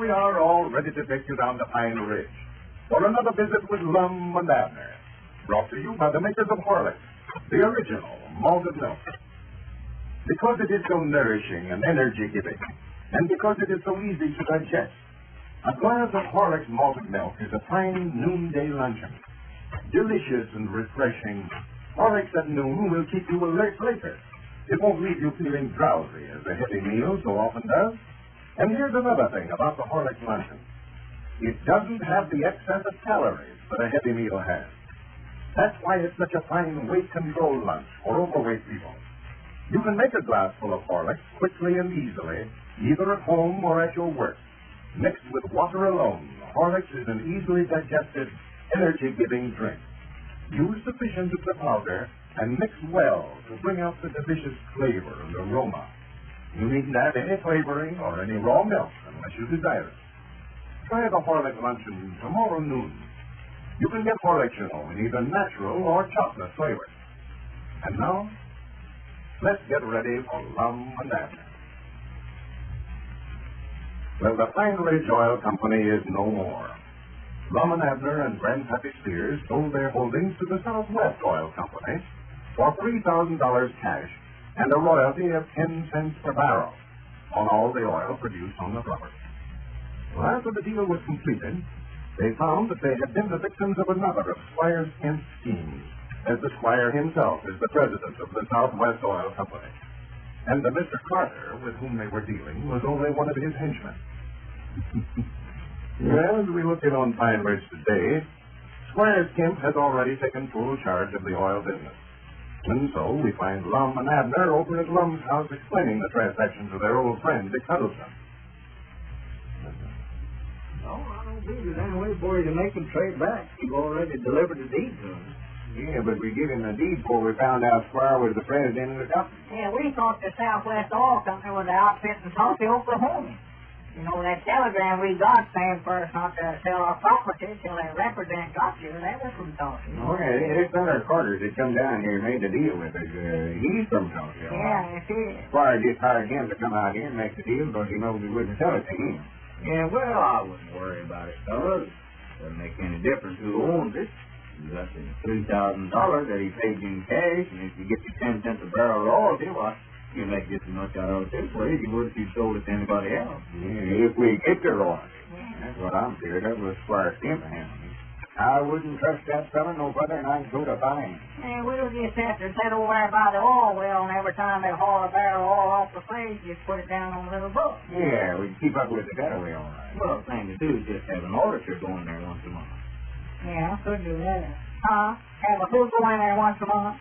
we are, all ready to take you down to Pine Ridge for another visit with Lum and Abner, brought to you by the makers of Horlicks, the original malted milk. Because it is so nourishing and energy-giving, and because it is so easy to digest, a glass of Horlicks malted milk is a fine noonday luncheon. Delicious and refreshing, Horlicks at noon will keep you alert later. It won't leave you feeling drowsy as a heavy meal so often does. And here's another thing about the Horlicks luncheon. It doesn't have the excess of calories that a heavy meal has. That's why it's such a fine weight control lunch for overweight people. You can make a glass full of Horlicks quickly and easily, either at home or at your work. Mixed with water alone, Horlicks is an easily digested, energy-giving drink. Use sufficient of the powder and mix well to bring out the delicious flavor and aroma. You needn't add any flavoring or any raw milk unless you desire it. Try the Horlicks luncheon tomorrow noon. You can get Horlicks, you know, in either natural or chocolate flavor. And now, let's get ready for Lum and Abner. Well, the Pine Ridge Oil Company is no more. Lum and Abner and Grandpappy Spears sold their holdings to the Southwest Oil Company for $3,000 cash and a royalty of 10 cents per barrel on all the oil produced on the property. Well, after the deal was completed, they found that they had been the victims of another of Squire's Skimp's schemes, as the Squire himself is the president of the Southwest Oil Company. And the Mr. Carter, with whom they were dealing, was only one of his henchmen. Well, as we look in on Pine Ridge today, Squire Skimp has already taken full charge of the oil business. And so we find Lum and Abner over at Lum's house explaining the transaction to their old friend, Dick Huddleston. No, I don't believe there's any way for you to make him trade back. You've already delivered the deed to him. Yeah, but we gave him the deed before we found out Squire was the president of the company. Yeah, we thought the Southwest Oil Company was the outfit in Tulsa, Oklahoma. You know, that telegram we got saying for us not to sell our property till that representative got here, that was from Tulsa. Oh, yeah, it's Senator Carter that come down here and made the deal with us. He's from Tulsa. Yeah, it is. Squire just hired him to come out here and make the deal because he knows we wouldn't sell it to him. Yeah, well, I wouldn't worry about it, fellas. Doesn't make any difference who owns it. You got the $3,000 that he paid you in cash, and if you get your 10 cents a barrel royalty, well, you make just as much out of it this way as you would if you sold it to anybody else. Yeah, if we get the royalty. That's what I'm scared of with Squire Skimp handling. I wouldn't trust that fella no further than I can go to find. And we'll just have to sit over there by the oil well, and every time they haul a barrel of oil off the place, just put it down on a little book. Yeah, we can keep up with it that way, all right. Well, the thing to do is just have an auditor go in there once a month. Yeah, I could do that. Huh? Have a who go in there once a month?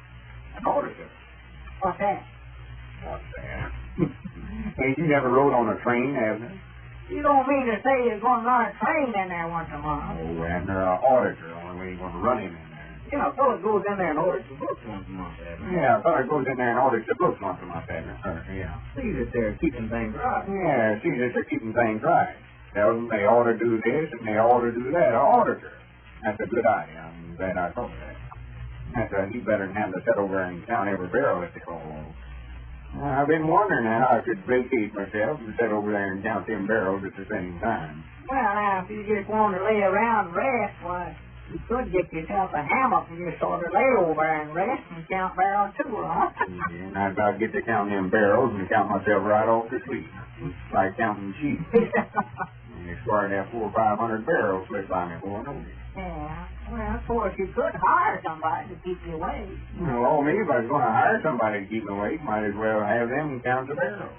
An auditor? What's that? What's that? Ain't you never rode on a train, Abner? You don't mean to say you're going to run a train in there once a month? Oh, Abner, an auditor. Only way you're going to run him in there. Yeah, a fellow goes in there and audits the books once a month, Abner. Yeah, a fellow goes in there and audits the books once a month, Abner. Yeah. See that they're keeping things right. Yeah, see that they're keeping things right. Tell them they ought to do this and they ought to do that. An auditor. That's a good idea. I'm glad I thought of that. He's better than having to sit over and count every barrel if they call on. I've been wondering how I could vacate myself and sit over there and count them barrels at the same time. Well, now, if you just want to lay around and rest, why, you could get yourself a hammock and just sort of lay over there and rest and count barrels too, huh? Yeah, and I'd about to get to count them barrels and count myself right off to sleep. Like counting sheep. And it's starting to have 400 or 500 barrels slip by me before I know it. Yeah, well, of course, you could hire somebody to keep you awake. Well, me, if I was going to hire somebody to keep me awake, might as well have them count the barrels.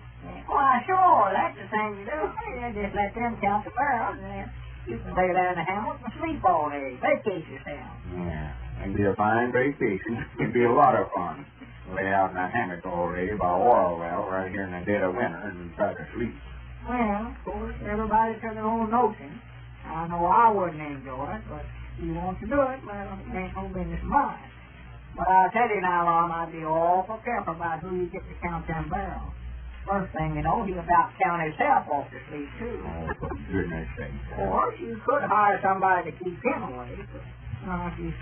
Why, sure, that's the thing to do. Yeah, just let them count the barrels, and then you can lay down in the hammock and sleep all day. Vacate yourself. Yeah, it'd be a fine vacation. It'd be a lot of fun. Lay out in a hammock all day by a oil well right here in the dead of winter and try to sleep. Well, of course, everybody to their own notion. I know I wouldn't enjoy it, but if you want to do it, well, it ain't no business of mine. But I'll tell you now, Lum, I'd be awful careful about who you get to count them barrels. First thing you know, he'll about count himself off to sleep, too. Oh, for goodness sake. Of course, you could hire somebody to keep him awake, but if you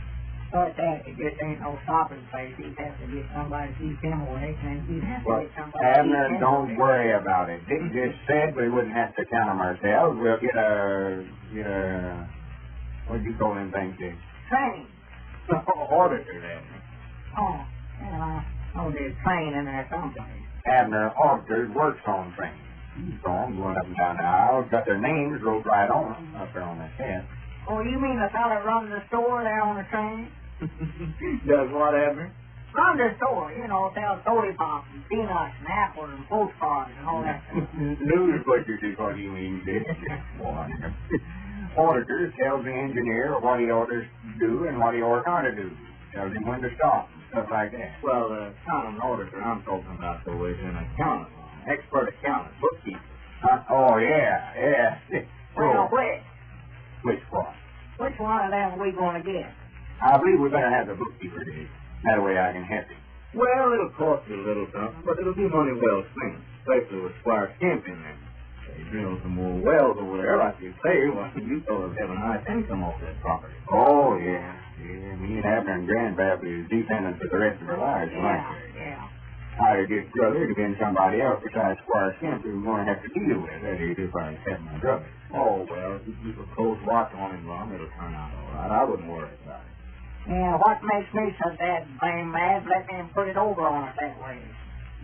But that, it just ain't no stopping place. He'd have to get somebody to keep him awake, and he'd have to Well, get somebody Abner, to keep him don't awake. worry about it. Dick just said we wouldn't have to count them ourselves. We'll get a, what'd you call them things, Dick? Train. Auditor, Abner. Oh, yeah, oh, there's train in there someplace. Abner Auditor works on trains. You saw them going up and down the aisles, got their names wrote right on them up there on that head. Oh, you mean the fella runs the store there on the train? Does what, Abner? Runs the store, you know, sells soda pops and peanuts and apples and postcards and all that stuff. News butchers is what you mean, Dick. Auditor tells the engineer what he ought to do and what he ought not to do. Tells him when to stop and stuff like that. Well, not an auditor I'm talking about, though, is an accountant. Expert accountant, bookkeeper. Oh, yeah. Well, which? Which what? Which one of them are we going to get? I believe we better have the bookkeeper, Dick. That way I can help him. Well, it'll cost you a little something, but it'll be money well spent, especially with Squire Skimp in there. They drill some more wells over there, like you say. Well, you fellas have a nice income off that property. Oh, yeah. Me and Abner and Grandpap is dependent for the rest of our lives. Yeah. I'd have just brother to been somebody else besides Squire Skimp who we're going to have to deal with. That is, if I had my brother. Oh, well, if you keep a close watch on him, Lum, it'll turn out all right. I wouldn't worry about it. Yeah, what makes me so blame mad, let him put it over on us that way.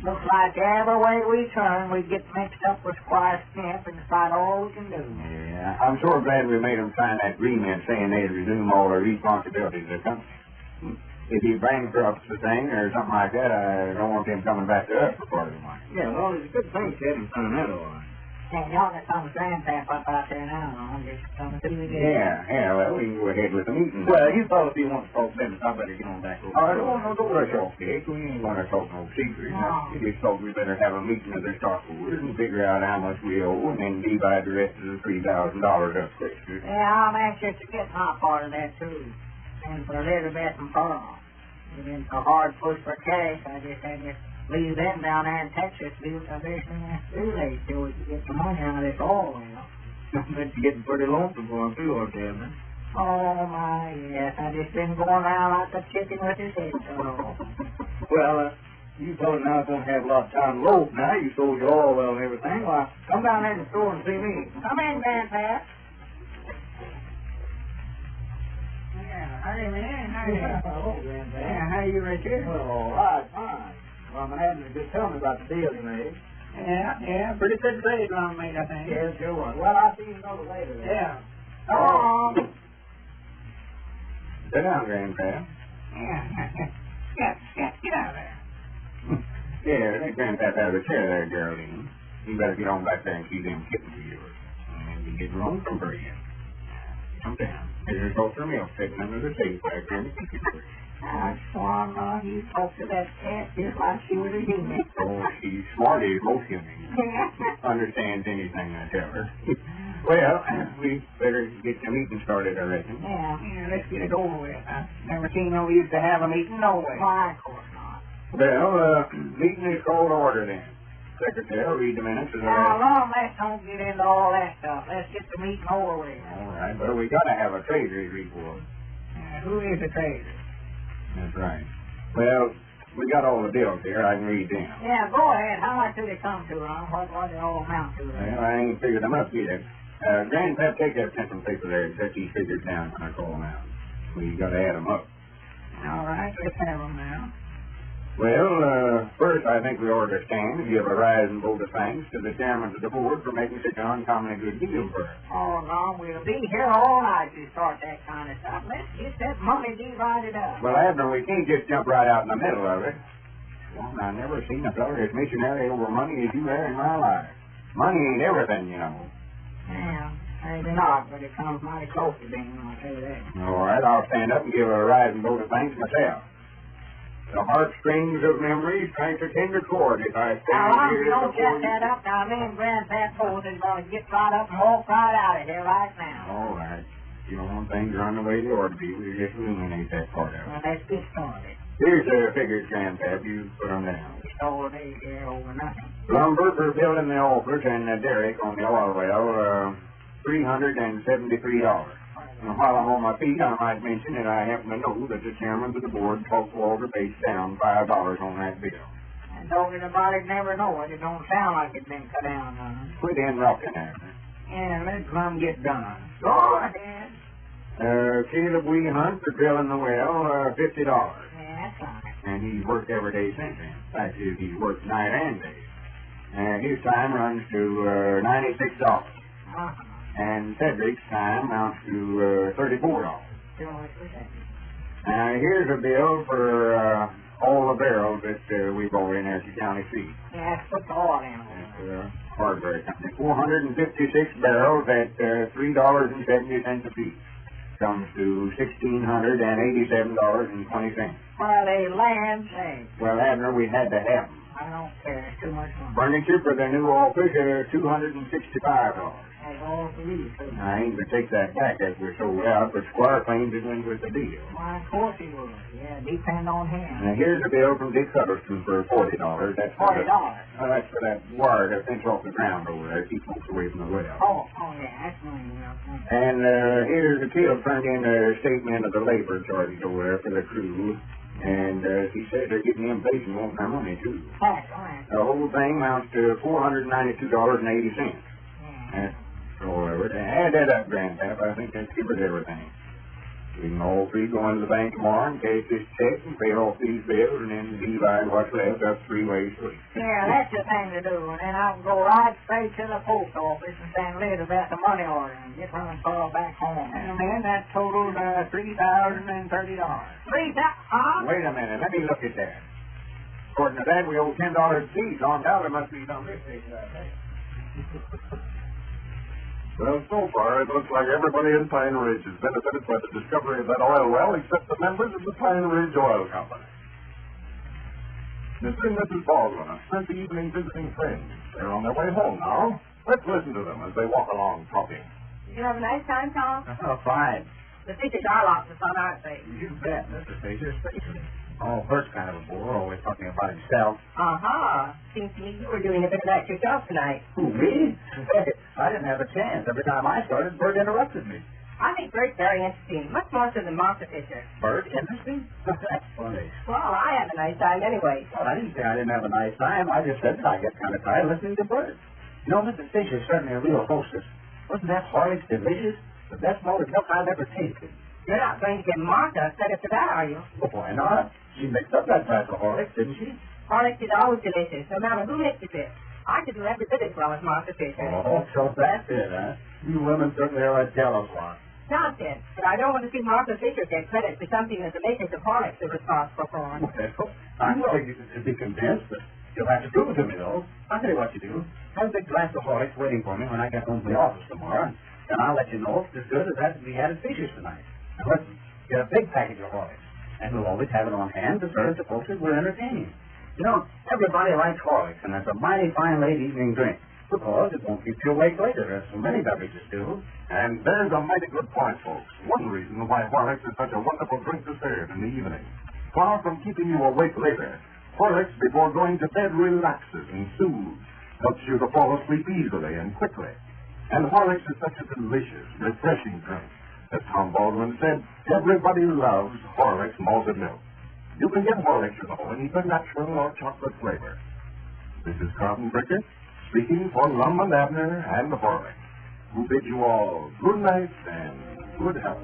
Looks like every way we turn, we get mixed up with Squire Skimp and decide all we can do. Yeah, I'm sure glad we made them sign that agreement saying they'd resume all their responsibilities of the company. If he bankrupts the thing or something like that, I don't want them coming back to us for part of the money. Yeah, well, it's a good thing to have him sign that all right. And y'all got some Grandpap up out there now, I'm just coming through the gate. Yeah, well, we can go ahead with the meeting. Well, you fellas, if you want to talk business, I better get on back over. I don't want no rush off, Dick. We ain't going to talk no secrets. No. We just thought we better have a meeting of the stockholders and figure out how much we owe and then divide the rest of the $3,000 up quick. Yeah, I'm anxious to get my part of that, too. And for Elizabeth and Paul. It's been so hard push for cash, I just had to leave them down there in Texas because they're too late till we can get the money out of this oil well. But you're getting pretty lonesome for him, too, aren't you, Abner? Oh, my, yes. I just been going around like a chicken with his head cut off. Well, you fellas now don't have a lot of time to loaf now. You sold your oil well and everything. Why, come down there in the store and see me. Come in, Grandpa. Yeah, hurry, man. Hurry. Hello, Grandpa. Yeah, how you, Richard? Well, all right, fine. Lum and Abner just tell me about the deal he made. Yeah, pretty good trade Lum made, I think. Yeah, sure was. Well, I'll see you another later. Then. Yeah. Oh. Sit down, Grandpa. Yeah. Get out of there. Yeah, let Grandpa out of the chair there, Geraldine. You better get on back there and keep them kittens of yours. And you get wrong from her yet. Come down. Here's your culture milk sitting under the table back there in the kitchen. I swan, you talked to that cat just like she was a human. Oh, she's smart as most humans. Understands anything I tell her. Well, we better get the meeting started, I reckon. Yeah, let's get it over with. I've never seen no use to have a meeting no way. Why, of course not. Well, meeting is called to order then. Secretary, read the minutes. Now, Lum, let's don't get into all that stuff. Let's get the meeting over with. All right, but we got to have a treasury report. Who is the treasurer? That's right. Well, we got all the bills here. I can read them. Yeah, go ahead. How much did it come to, Lum? What did it all amount to? Well, I ain't figured them up yet. Grandpap, take that pencil and paper there and set these figures down when I call them out. We got to add them up. All right, let's have them now. Well, first I think we ought to stand and give a rise and vote of thanks to the chairman of the board for making such an uncommonly good deal for us. Oh, Lum, we'll be here all night to start that kind of stuff. Let's get that money divided up. Well, Abner, we can't just jump right out in the middle of it. Well, I never seen a fellow as missionary over money as you have in my life. Money ain't everything, you know. Yeah, maybe not, but it comes mighty close to being, I'll tell you that. All right, I'll stand up and give a rise and vote of thanks myself. The heartstrings of memory strike a tender chord if I stand Now, here don't before shut that up. Now, me and Grandpa both is going to get right up and walk right out of here right now. All right. You don't want things run the way they ought to be. We'll just eliminate that part of it. Well, let's get started. Here's the figures, Grandpa. You put them down. We stole days here over nothing. Lumber for building the office and the derrick on the oil well, $373. And while I'm on my feet, I might mention that I happen to know that the chairman of the board talked Walter Bates down $5 on that bill. And talking about it, never know it. It don't sound like it's been cut down none. Quit interrupting, Abner. Yeah, let Lum get done. Go ahead. Caleb we hunt for drilling the well, $50. Yeah, that's right. And he's worked every day since then. In fact, he's worked night and day. His time runs to $96. Uh-huh. And Cedric's time amounts to $34. Too much for that. Now, here's a bill for all the barrels that we brought in as the county fee. Yeah, put the oil in. That's hardware company. 456 barrels at $3.70 a piece. Comes to $1,687.20. Well, they land say. Well, Abner, we had to have them. I don't care. It's too much money. Furniture for the new office, $265. That's all for you, too. I ain't gonna take that back as we're sold out, but Squire claims it went with the deal. Why, of course he would. Yeah, depend on him. Now, here's a bill from Dick Huddleston for $40. That's for $40? That's for that wire to fence off the ground over there, keep folks away from the well. Oh, yeah, that's money. And here's a Caleb turned in a statement of the labor charges over there for the crew. And he said they're getting impatient wanting their money, too. That's right. The whole thing amounts to $492.80. Yeah. So, add that up, Grandpap. I think that covers everything. We can all three go into the bank tomorrow and cash this check and pay off these bills and then divide what's left up 3 ways. Yeah, that's the thing to do. And then I can go right straight to the post office and send Liz about the money order and get one far back home. And then that totals $3,030. Wait a minute. Let me look at that. According to that, we owe $10 each. On dollar must be some mistake about that. Well, so far, it looks like everybody in Pine Ridge has benefited by the discovery of that oil well except the members of the Pine Ridge Oil Company. Mr. and Mrs. Baldwin have spent the evening visiting friends. They're on their way home now. Let's listen to them as they walk along talking. Did you have a nice time, Tom? Oh, fine. The fishes are lots of fun, aren't they? You bet, Mr. Fisher, especially. Oh, Bert's kind of a bore, always talking about himself. Uh-huh. Seems to me you were doing a bit of that yourself tonight. Who, me? I didn't have a chance. Every time I started, Bert interrupted me. I think Bert's very interesting, much more so than Monster Fisher. Bert, interesting? That's funny. Well, I had a nice time anyway. Well, I didn't say I didn't have a nice time. I just said that I get kind of tired listening to Bert. You know, Mr. Fisher's certainly a real hostess. Wasn't that Horlicks delicious? The best malted milk I've ever tasted. You're not going to get Martha upset after that, are you? Well, why not? She mixed up that batch of Horlicks, didn't she? Horlicks is always delicious, no matter who mixes it. I could do every bit as well as Monster Fisher. Oh, so that's it, huh? You women certainly are a jealous lot. Nonsense. But I don't want to see Monster Fisher get credit for something that the makers of Horlicks are responsible for. Well, I'm willing to be convinced, but you'll have to prove it to me, though. I'll tell you what you do. Have a big glass of Horlicks waiting for me when I get home from the office tomorrow, and I'll let you know if it's as good as that we had at Fisher's tonight. Now, listen, get a big package of Horlicks, and we'll always have it on hand to serve the folks that we're entertaining. You know, everybody likes Horlicks, and that's a mighty fine late evening drink, because it won't keep you awake later, as so many beverages do. And there's a mighty good point, folks. One reason why Horlicks is such a wonderful drink to serve in the evening. Far from keeping you awake later, Horlicks before going to bed relaxes and soothes, helps you to fall asleep easily and quickly. And Horlicks is such a delicious, refreshing drink. As Tom Baldwin said, everybody loves Horlicks malted milk. You can get Horlicks, you know, in either natural or chocolate flavor. This is Carlton Bricker, speaking for Lum and Abner and Horlicks, who bid you all good night and good health.